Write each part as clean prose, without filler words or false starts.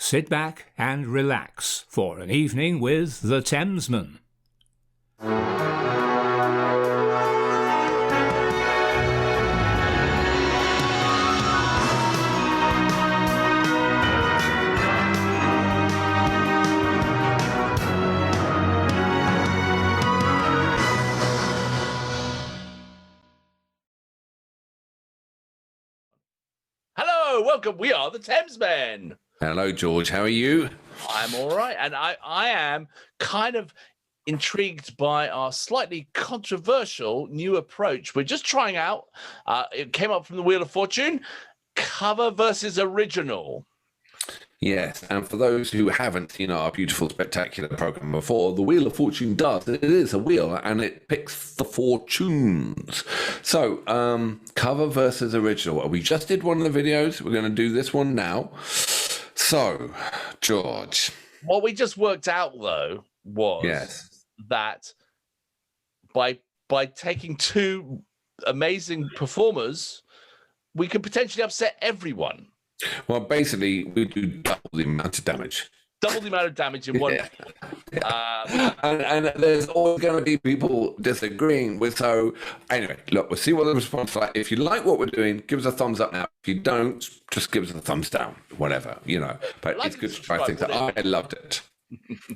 sit back and relax for an evening with the Thamesmen. Hello, welcome. We are the Thamesmen. Hello, George. How are you? I'm all right. And I am kind of intrigued by our slightly controversial new approach. We're just trying out. It came up from the Wheel of Fortune, cover versus original. Yes, and for those who haven't seen our beautiful, spectacular program before, the Wheel of Fortune does. It is a wheel, and it picks the fortunes. So, cover versus original. We just did one of the videos. We're going to do this one now. So, George. What we just worked out, though, was that by taking two amazing performers, we could potentially upset everyone. Well, basically, we do double the amount of damage. Double the amount of damage in one. Yeah. And there's always going to be people disagreeing with. So, anyway, look, we'll see what the response is like. If you like what we're doing, give us a thumbs up now. If you don't, just give us a thumbs down, whatever, you know. But it's good to try things out. I loved it.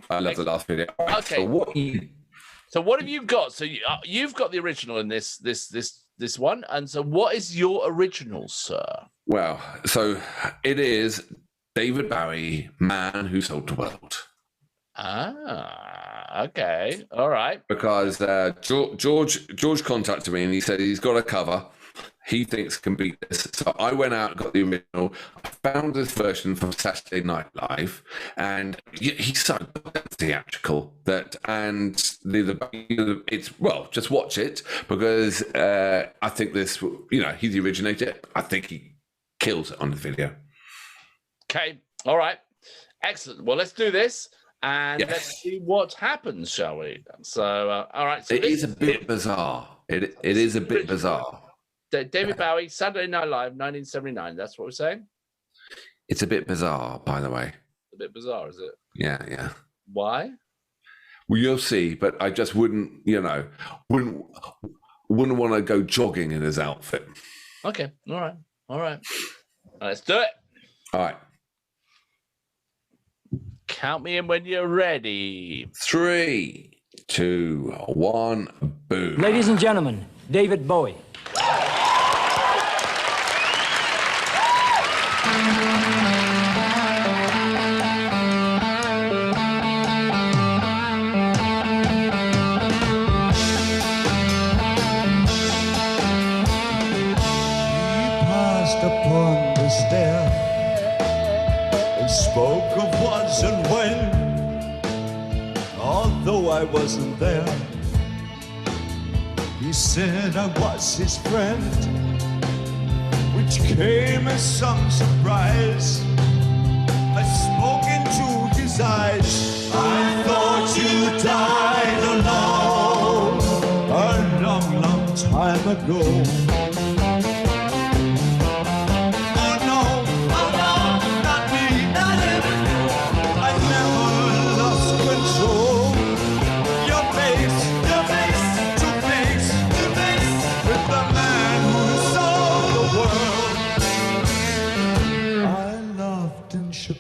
I loved the last video. Right, okay. So what have you got? So you've got the original in this one. And so what is your original, sir? Well, so it is David Bowie, Man Who Sold the World. Ah, okay. All right. Because George contacted me and he said he's got a cover he thinks can beat this. So I went out and got the original. I found this version from Saturday Night Live, and he's so theatrical that, and it's, well, just watch it, because I think this, you know, he's the originator. I think he kills it on the video. Okay. All right. Excellent. Well, let's do this. And let's see what happens, shall we? So, all right. So it is a bit bizarre. It is a bit bizarre. David Bowie, Saturday Night Live, 1979. That's what we're saying? It's a bit bizarre, by the way. A bit bizarre, is it? Yeah. Why? Well, you'll see, but I just wouldn't want to go jogging in his outfit. Okay. All right. Let's do it. All right. Count me in when you're ready. 3, 2, 1, boom. Ladies and gentlemen, David Bowie. Upon the stair and spoke of once and when, although I wasn't there. He said I was his friend, which came as some surprise. I spoke into his eyes. I thought you died alone a long, long time ago.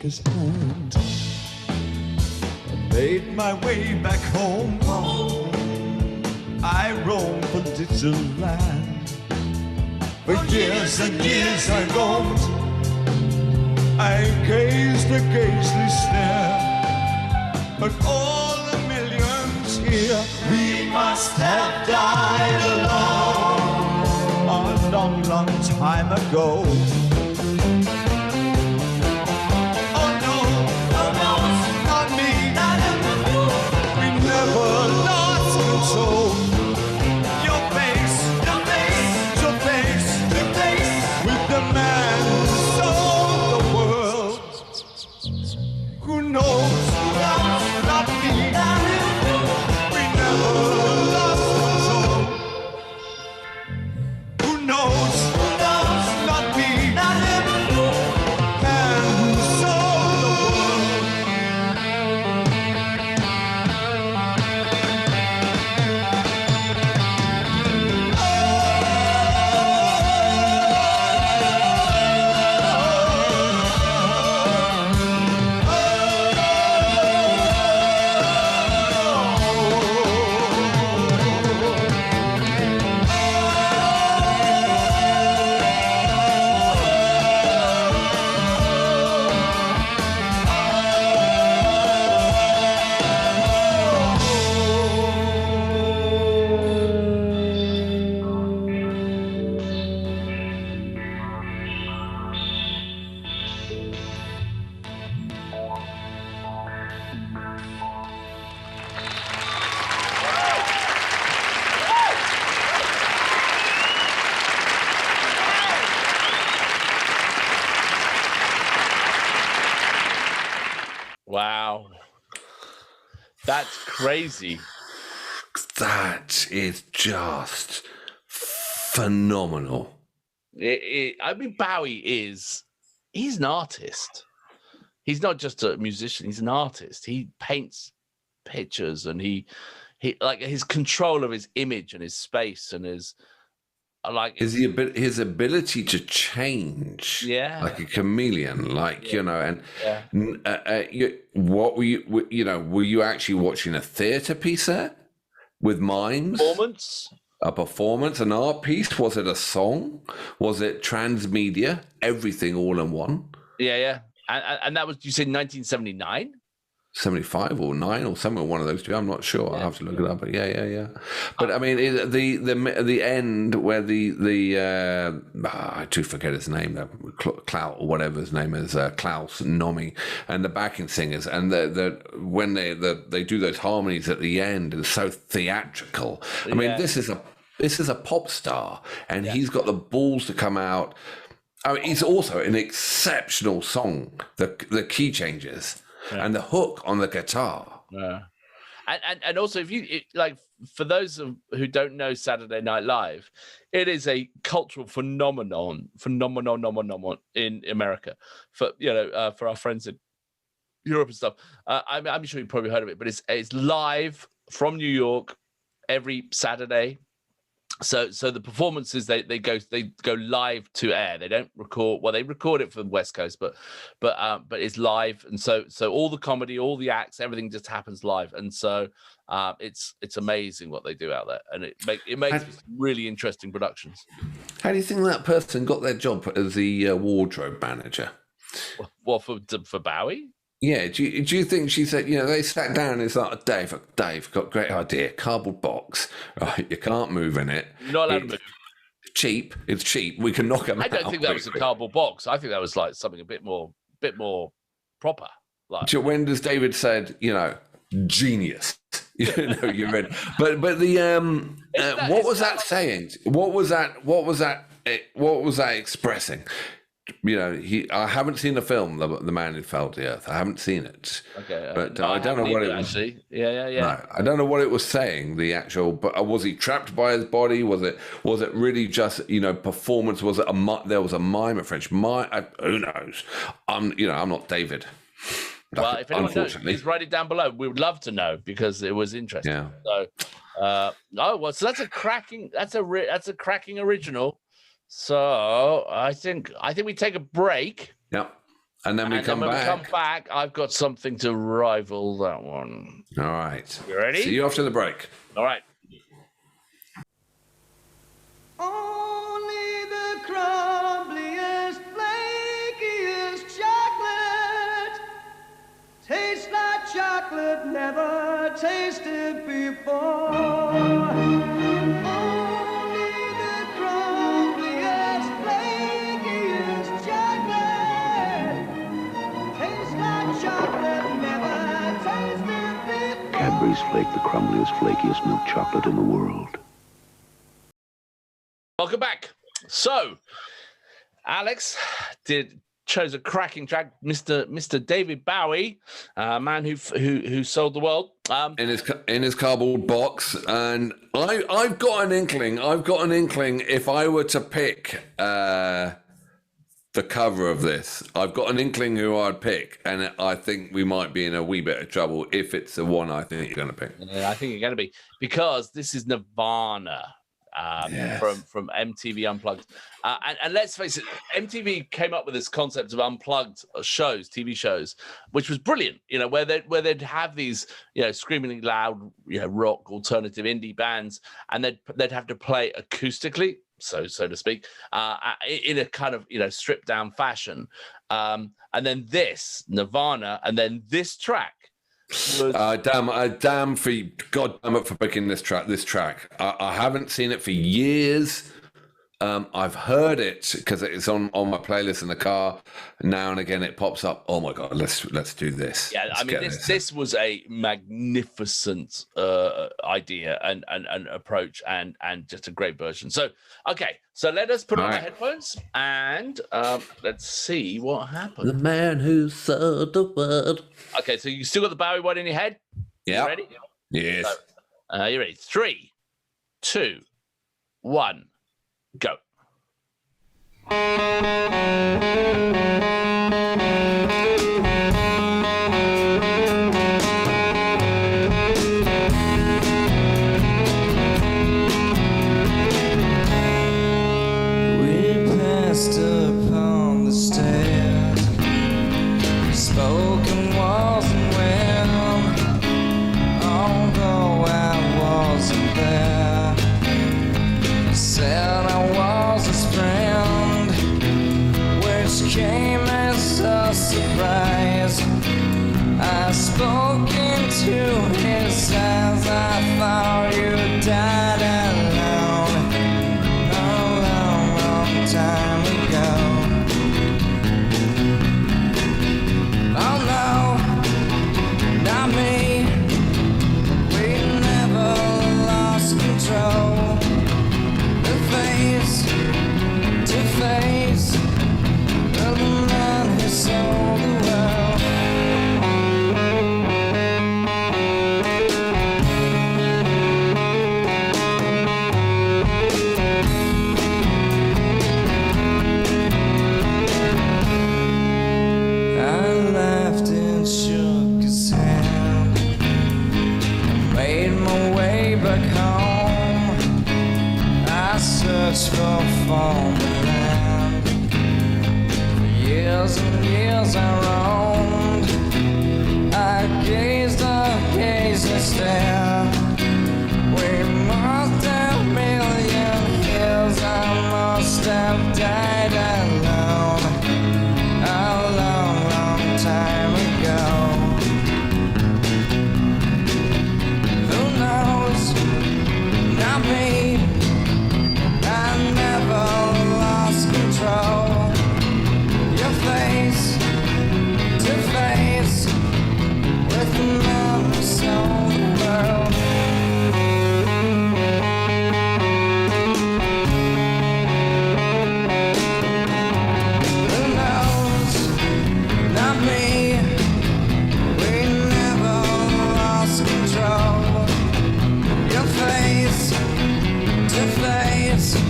His hand. I made my way back home. I roamed the little land. For years and years I roamed. I gazed a gazely stare. But all the millions here, we must have died alone a long, long time ago. Wow. That's crazy. That is just phenomenal. I mean, Bowie he's an artist. He's not just a musician, he's an artist. He paints pictures, and he like his control of his image and his space and his his ability to change, like a chameleon, and what were you actually watching a theatre piece there with mimes? A performance, an art piece? Was it a song? Was it transmedia? Everything all in one? Yeah. And that was, you said 1979? 75 or 9 or somewhere, one of those two. I'm not sure. I'll have to look it up. But yeah. But I mean, the end where I do forget his name, Klaus or whatever his name is, Klaus Nomi, and the backing singers, and when they do those harmonies at the end, it's so theatrical. I mean, this is a pop star, and he's got the balls to come out. I mean, he's also an exceptional song. The key changes. Yeah. And the hook on the guitar. Yeah. And also, for those who don't know Saturday Night Live, it is a cultural phenomenon in America. For our friends in Europe and stuff. I'm sure you've probably heard of it, but it's live from New York every Saturday. So the performances they go live to air. They don't record. Well, they record it for the West Coast, but it's live, and so all the comedy, all the acts, everything just happens live, and so it's amazing what they do out there, and it makes really interesting productions. How do you think that person got their job as the wardrobe manager? Well, for Bowie. Yeah, do you think she said, they sat down and it's like, Dave, got a great idea, cardboard box, right, you can't move in it. You're not allowed to move. It's cheap, we can knock them out. I don't think that was a cardboard box. I think that was like something a bit more proper. Like, when does David said, genius, you're in. But the, what was that saying? What was that expressing? I haven't seen the film, The Man Who Fell to the Earth. I haven't seen it. Okay, but I don't know what it was. Actually, yeah. No, I don't know what it was saying. The actual, but was he trapped by his body? Was it really just performance? Was it there was a mime, a French mime? Who knows? I'm not David. Well, if anyone knows, please write it down below. We would love to know because it was interesting. Yeah. So, so that's a cracking original. So I think we take a break. Yeah, and then we come back. I've got something to rival that one. All right. You ready? See you after the break. All right. Only the crumbliest, flakiest chocolate tastes like chocolate never tasted before. Cadbury's Flake, the crumbliest, flakiest milk chocolate in the world. Welcome back. So, Alex chose a cracking track, Mr. David Bowie, a man who sold the world in his cardboard box, and I've got an inkling. If I were to pick the cover of this, I've got an inkling who I'd pick, and I think we might be in a wee bit of trouble if it's the one I think you're going to pick. I think you're going to be, because this is Nirvana from MTV Unplugged. And let's face it, MTV came up with this concept of unplugged shows, TV shows, which was brilliant, where they'd have these, screamingly loud, rock, alternative, indie bands, and they'd have to play acoustically, so to speak, in a kind of stripped down fashion, and then this Nirvana, and then this track. Damn for you, God damn it for picking this track. I haven't seen it for years. I've heard it because it's on my playlist in the car. Now and again, it pops up. Oh my god, let's do this. Yeah, Let's I mean, get this was a magnificent idea and approach and just a great version. So, okay, so let us put on All our right. headphones and let's see what happens. The man who said the word. Okay, so you still got the Bowie one in your head? Yeah. You ready? Yes. So, you ready? 3, 2, 1, go. We passed upon the stairs, spoken wasn't well, although I wasn't there. He said I was his friend, which came as a surprise. I spoke into his eyes, I thought you died alone a long, long time ago. Oh no, not me. We never lost control. The face to face of the man who sold the world. I laughed and shook his hand. I made my way back home. I searched for foreign land. For years and years I roamed. I gazed and stared. We must have million years. I must have died alone a long, long time ago. Who knows? Not me. I never lost control. Your face to face with the man who sold the world. Who knows? Not me. We never lost control. Your face to face of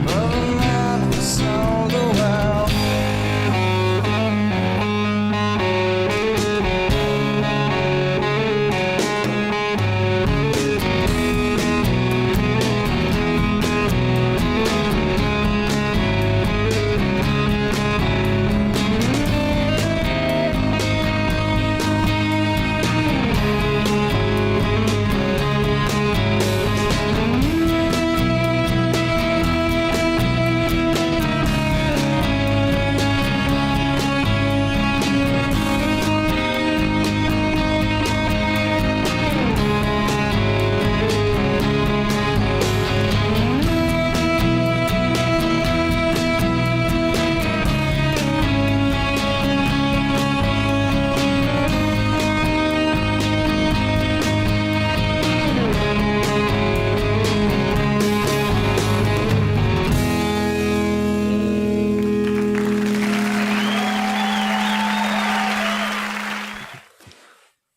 the man who sold the world.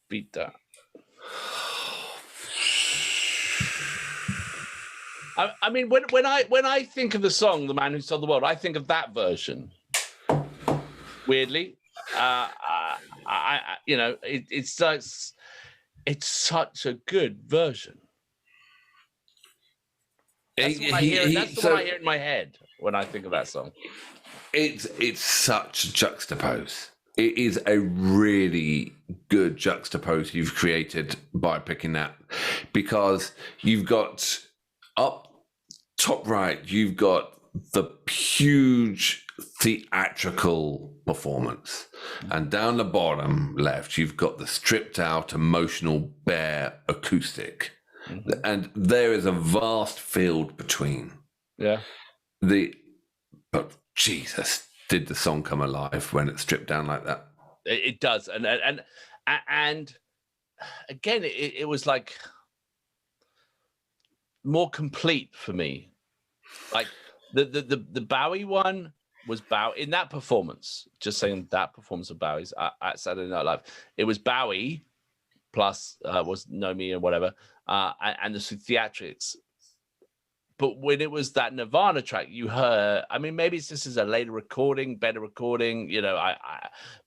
Beat that. I mean, when I think of the song "The Man Who Sold the World," I think of that version. Weirdly, it's such a good version. That's what I hear. That's what I hear in my head when I think of that song. It's such a juxtapose. It is a really good juxtapose you've created by picking that, because you've got up top right, you've got the huge theatrical performance, and down the bottom left, you've got the stripped out, emotional, bare acoustic, and there is a vast field between. Yeah. But Jesus, did the song come alive when it's stripped down like that? It does, and again, it was like more complete for me. Like the Bowie one was Bowie in that performance. Just saying that performance of Bowie's at Saturday Night Live. It was Bowie plus was Know Me and whatever, and the theatrics. But when it was that Nirvana track, you heard. I mean, maybe it's just as a later recording, better recording. You know,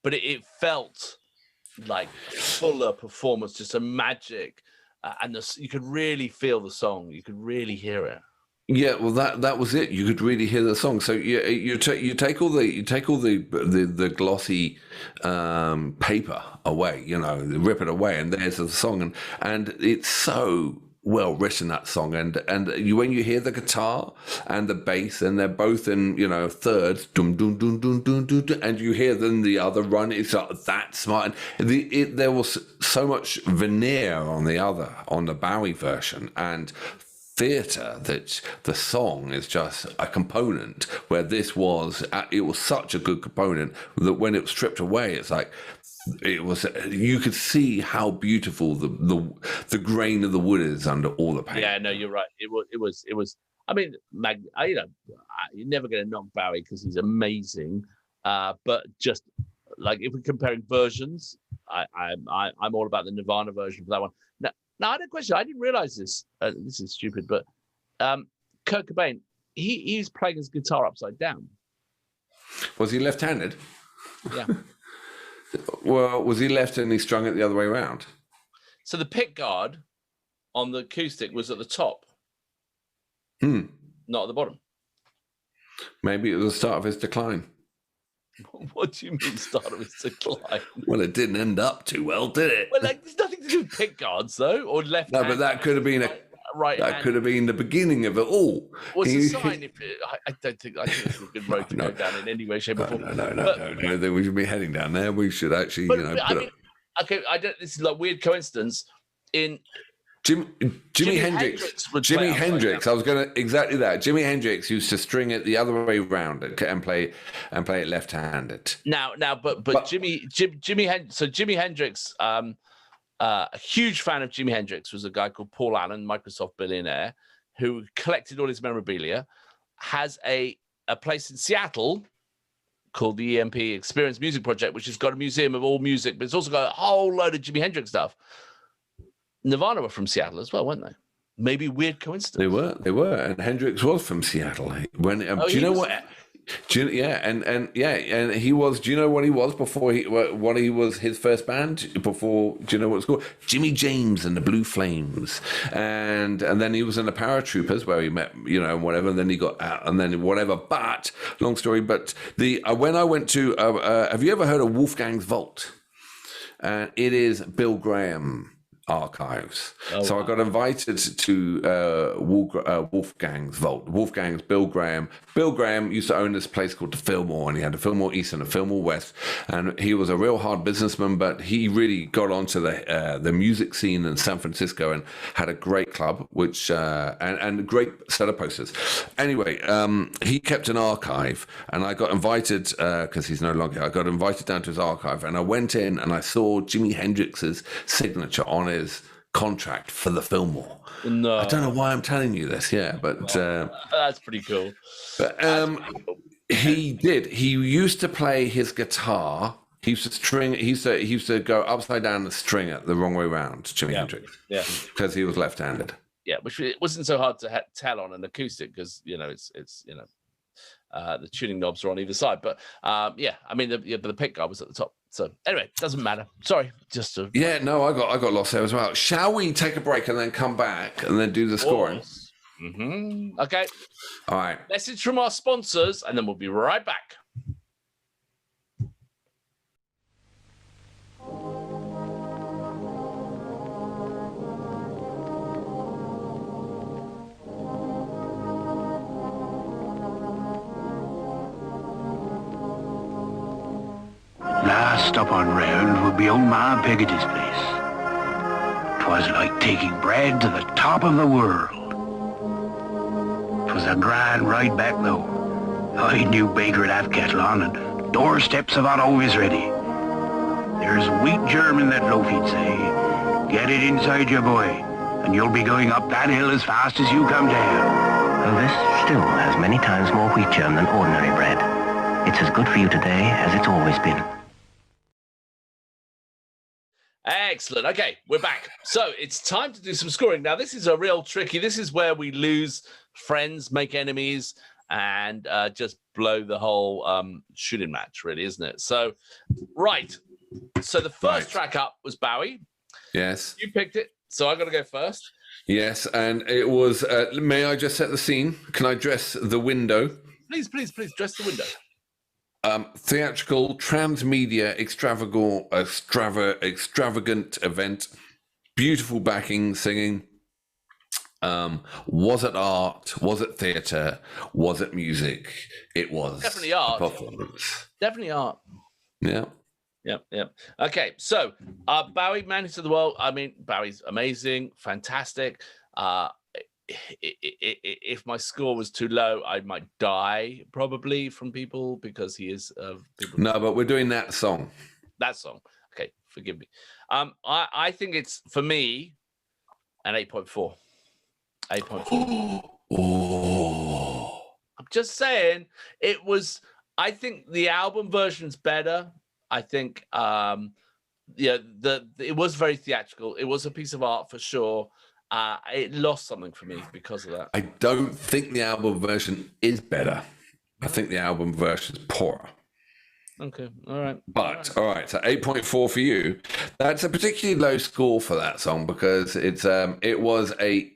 but it felt like a fuller performance, just a magic, and you could really feel the song. You could really hear it. Yeah, well, that was it. You could really hear the song. So you take all the glossy paper away, you know, rip it away, and there's the song, and it's so well written, that song, and when you hear the guitar and the bass, and they're both in, you know, thirds, dum dum dum dum dum dum, and you hear then the other run, it's like that smart. There was so much veneer on the Bowie version, and theatre that the song is just a component, where it was such a good component that when it was stripped away, it's like you could see how beautiful the grain of the wood is under all the paint. Yeah, no, you're right. It was. I mean, you're never going to knock Bowie because he's amazing. But just like if we're comparing versions, I'm all about the Nirvana version for that one. Now I had a question. I didn't realize this. This is stupid, but Kurt Cobain, he's playing his guitar upside down. Was he left-handed? Yeah. Well, was he left and he strung it the other way around? So the pick guard on the acoustic was at the top, not at the bottom. Maybe it was the start of his decline. What do you mean, start of his decline? Well, it didn't end up too well, did it? Well, like, there's nothing to do with pick guards, though, or left. No, but that could have been that could have been the beginning of it all. What's the sign? I don't think it's a good road to go down in any way, shape, or form. No. Then we should be heading down there. We should actually, okay, this is like weird coincidence. In Jimi Hendrix. Jimi Hendrix. I was going to exactly that. Jimi Hendrix used to string it the other way around and play it left-handed. But Jimi Hendrix. A huge fan of Jimi Hendrix was a guy called Paul Allen, Microsoft billionaire, who collected all his memorabilia. Has a place in Seattle called the EMP Experience Music Project, which has got a museum of all music, but it's also got a whole load of Jimi Hendrix stuff. Nirvana were from Seattle as well, weren't they? Maybe weird coincidence. They were, and Hendrix was from Seattle. When do you know what? And he was. Do you know what he was before what he was his first band before? Do you know what it's called? Jimmy James and the Blue Flames, and then he was in the Paratroopers where he met, you know, whatever. And then he got out, and then whatever. But long story. But when I went to, have you ever heard of Wolfgang's Vault? It is Bill Graham archives. I got invited to Wolfgang's Vault. Wolfgang's Bill Graham. Bill Graham used to own this place called the Fillmore, and he had the Fillmore East and the Fillmore West, and he was a real hard businessman, but he really got onto the music scene in San Francisco and had a great club, which and a great set of posters. Anyway, he kept an archive, and I got invited because he's no longer. I got invited down to his archive, and I went in and I saw Jimi Hendrix's signature on his contract for the Fillmore. No, I don't know why I'm telling you this. Yeah, but that's pretty cool. But he did. He used to play his guitar. He used to string. He used to go upside down and string it the wrong way around. Jimi Hendrix. Yeah, because he was left-handed. Yeah, which it wasn't so hard to tell on an acoustic because it's the tuning knobs are on either side. But I mean the pick guard was at the top. So anyway, doesn't matter. Sorry, just to... Yeah, no, I got lost there as well. Shall we take a break and then come back and then do the scoring? Mm-hmm. Okay. All right. Message from our sponsors, and then we'll be right back. Last up on round would be old man Peggoty's place. 'Twas like taking bread to the top of the world. 'Twas 'twas a grand ride back, though. I knew Baker would have kettle on, and doorsteps of hot always ready. There's wheat germ in that loaf, he'd say. Get it inside you, boy, and you'll be going up that hill as fast as you come down. Well, this still has many times more wheat germ than ordinary bread. It's as good for you today as it's always been. Excellent. Okay, we're back. So it's time to do some scoring. Now, this is a real tricky. This is where we lose friends, make enemies, and just blow the whole shooting match, really, isn't it? So, right. So the first track up was Bowie. Yes. You picked it, so I got to go first. Yes, and it was. May I just set the scene? Can I dress the window? Please, dress the window. Theatrical, transmedia, extravagant event. Beautiful backing, singing. Was it art? Was it theatre? Was it music? It was Definitely art. Performance. Definitely art. Yeah. Yep. Okay, so Bowie, Man Who Sold the World. I mean, Bowie's amazing, fantastic. If my score was too low, I might die probably from people because he is. No, but we're doing that song. That song. Okay, forgive me. I think it's, for me, an 8.4. 8.4. Oh. I'm just saying it was. I think the album version's better. I think it was very theatrical. It was a piece of art for sure. It lost something for me because of that. I don't think the album version is better. I think the album version is poorer. Okay, all right. But all right, so 8.4 for you. That's a particularly low score for that song because it was a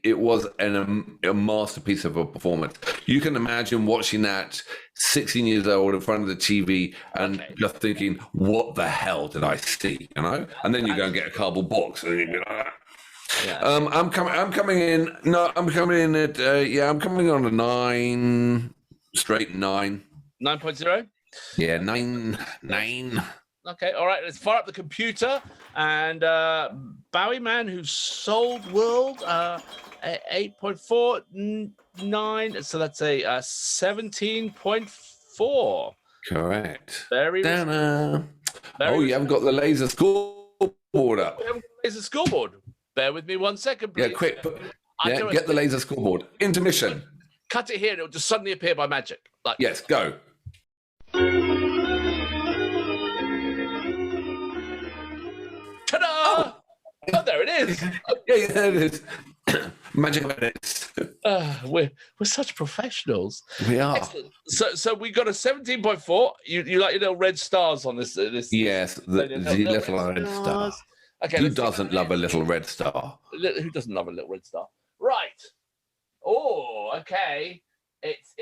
masterpiece of a performance. You can imagine watching that 16 years old in front of the TV and just thinking, "What the hell did I see?" You know, and then you go and get a cardboard box and you be like that. Yeah. I'm coming in. No, I'm coming in at I'm coming on a 9, straight 9. 9.0. Yeah, 9. Okay, all right. Let's fire up the computer and Bowie, Man Who Sold World, 8.4, 9. So that's a 17.4. Correct. Very. You haven't got the laser scoreboard up. We haven't got the laser scoreboard. Bear with me 1 second, please. Yeah, quick. Get the laser scoreboard. Intermission. Cut it here and it'll just suddenly appear by magic. Like, Yes, go. ta-da! Oh, there it is. Yeah, there it is. Magic minutes. We're such professionals. We are. Excellent. So we got a 17.4. You like your little red stars on this? Yes, the little red star. Okay. Who doesn't love a little red star? Who doesn't love a little red star? Right. Oh, okay. It's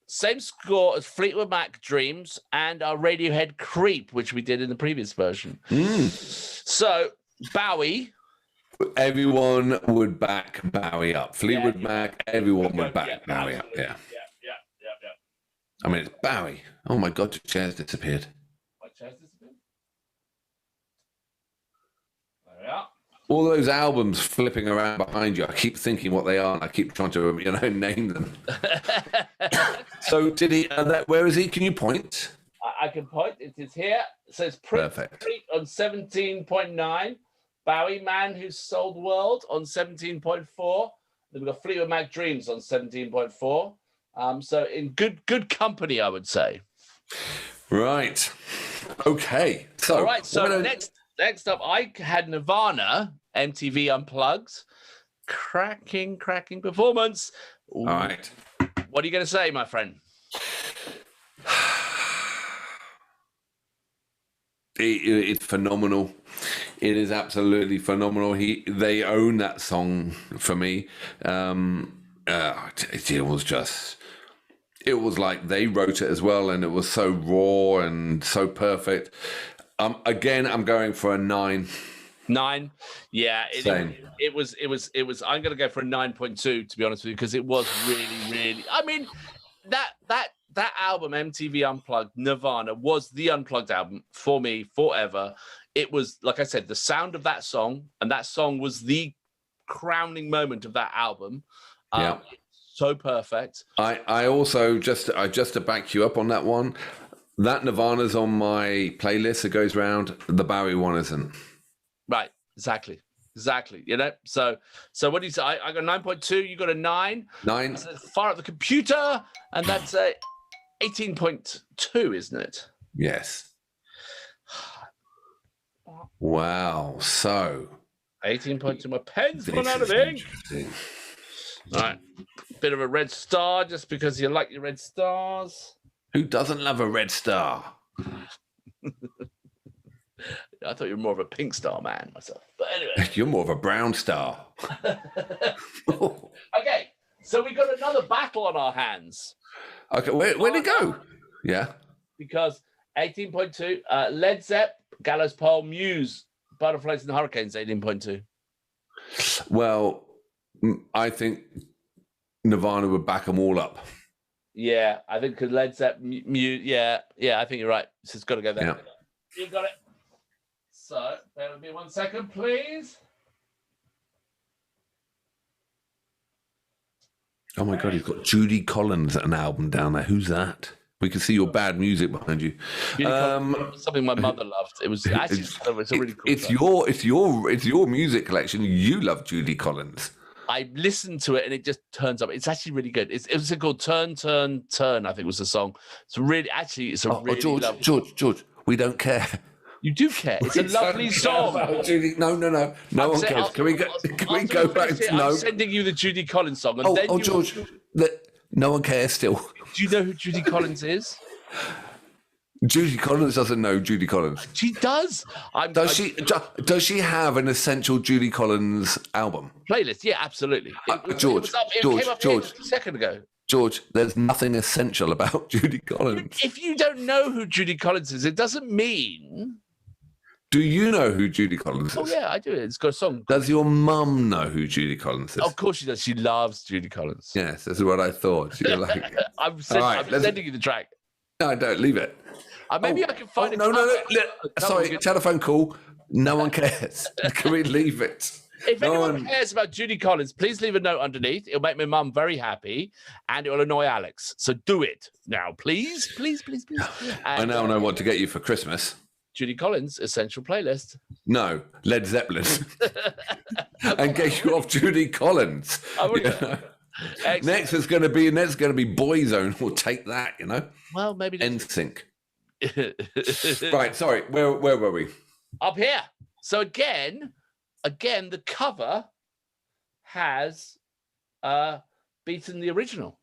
same score as Fleetwood Mac Dreams and our Radiohead Creep, which we did in the previous version. So Bowie. Everyone would back Bowie up. Fleetwood Mac, everyone would back Bowie up. Yeah. I mean, it's Bowie. Oh my God, your chair's disappeared. My chair's disappeared? There we are. All those albums flipping around behind you, I keep thinking what they are, and I keep trying to, name them. So did he, where is he? Can you point? I can point. It is here. So it's Perfect. On 17.9. Bowie, Man Who Sold the World on 17.4. Then we've got Fleetwood Mac Dreams on 17.4. So in good company, I would say. Right. Okay. So all right. So next up, I had Nirvana MTV Unplugged. Cracking performance. All right. What are you going to say, my friend? It's phenomenal. It is absolutely phenomenal. They own that song for me. It was like they wrote it as well, and it was so raw and so perfect. Again, I'm going for a 9. 9, yeah. Same. It was. I'm going to go for a 9.2 to be honest with you, because it was really. I mean, that album, MTV Unplugged, Nirvana, was the Unplugged album for me forever. It was, like I said, the sound of that song, and that song was the crowning moment of that album. so perfect. I also just to back you up on that one. That Nirvana's on my playlist that goes round. The Bowie one isn't. Right. Exactly. You know. So what do you say? I got 9.2. You got a 9. 9. That's far up the computer, and that's a 18.2, isn't it? Yes. Wow. So 18.2. My pen's gone out of ink. All right. Bit of a red star just because you like your red stars. Who doesn't love a red star? I thought you were more of a pink star man myself. But anyway. You're more of a brown star. Okay. So we got another battle on our hands. Okay, where'd it go? Yeah. Because 18.2, Led Zepp, Gallows Pole, Muse, Butterflies and Hurricanes, 18.2. Well, I think Nirvana would back them all up. Yeah, I think because Led Zepp, Muse, yeah, I think you're right. So it's got to go there. Yeah. You got it. So, bear with me 1 second, please. Oh my God, he's got Judy Collins an album down there. Who's that? We can see your bad music behind you. Something my mother loved. It was actually it's a really cool. It's your music collection. You love Judy Collins. I listened to it and it just turns up. It's actually really good. It was called Turn, Turn, Turn, I think was the song. It's really George, we don't care. You do care. It's a lovely song. Judy, no one cares. Can we go back to no? I'm sending you the Judy Collins song. And George, no one cares still. Do you know who Judy Collins is? Judy Collins doesn't know Judy Collins. She does. Does she have an essential Judy Collins album? Playlist? Yeah, absolutely. George, it came up just a second ago. George, there's nothing essential about Judy Collins. If you don't know who Judy Collins is, it doesn't mean... Do you know who Judy Collins is? Oh, yeah, I do. It's got a song. Does your mum know who Judy Collins is? Of course she does. She loves Judy Collins. Yes, that's what I thought. You're like... I'm sending you the track. No, don't. Leave it. Maybe I can find it. No. Sorry, telephone call. No one cares. Can we leave it? If anyone cares about Judy Collins, please leave a note underneath. It'll make my mum very happy and it will annoy Alex. So do it now, please. I now know what to get you for Christmas. Judy Collins Essential Playlist. No, Led Zeppelin. And get you off Judy Collins. Next is going to be Boyzone. We'll take that, you know. Well, maybe NSYNC. Right, sorry. Where were we? Up here. So again, the cover has beaten the original.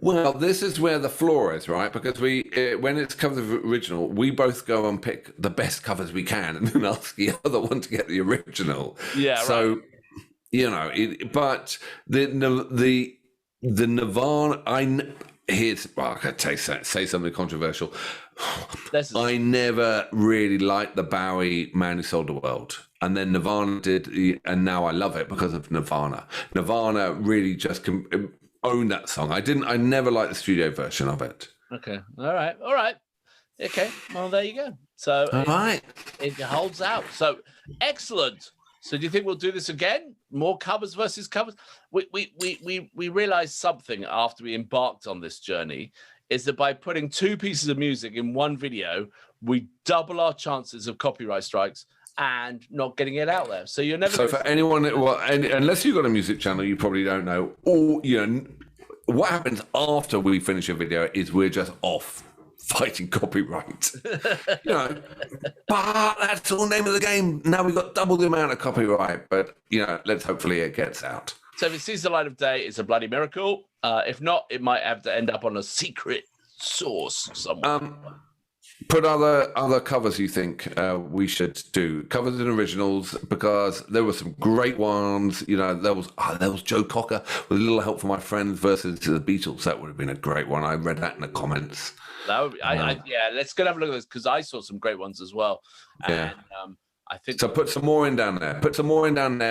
Well, this is where the flaw is, right? Because when it's covered the original, we both go and pick the best covers we can, and then ask the other one to get the original. Yeah. So, right. You know, but the Nirvana. I could say something controversial. I never really liked the Bowie "Man Who Sold the World," and then Nirvana did, and now I love it because of Nirvana. Nirvana really just own that song. I never liked the studio version of it. Okay. All right. Okay. Well, there you go. So all right. It holds out. So excellent. So do you think we'll do this again? More covers versus covers? We realized something after we embarked on this journey is that by putting two pieces of music in one video, we double our chances of copyright strikes and not getting it out there. So you're never. So for anyone, unless you've got a music channel, you probably don't know. Or what happens after we finish a video is we're just off fighting copyright. But that's all the name of the game. Now we've got double the amount of copyright. But let's hopefully it gets out. So if it sees the light of day, it's a bloody miracle. If not, it might have to end up on a secret source somewhere. Put other covers you think we should do, covers and originals, because there were some great ones. There was Joe Cocker with A Little Help from My Friends versus the Beatles. That would have been a great one. I read that in the comments. That would be, let's go have a look at this because I saw some great ones as well. And, I think so. Put some more in down there.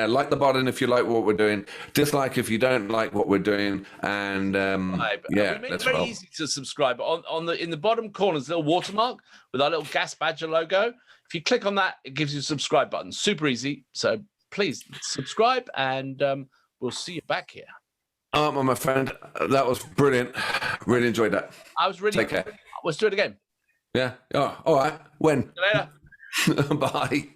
Like the button if you like what we're doing. Dislike if you don't like what we're doing. And we made it very easy to subscribe. In the bottom corner, there's a little watermark with our little Gas Badger logo. If you click on that, it gives you a subscribe button. Super easy. So please subscribe, and we'll see you back here. my friend, that was brilliant. Really enjoyed that. I was really. Take care. Let's do it again. Yeah. Oh, all right. When? See you later. Bye.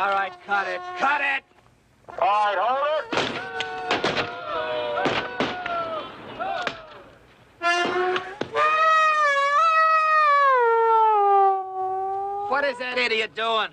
All right, cut it. Cut it! All right, hold it. What is that idiot doing?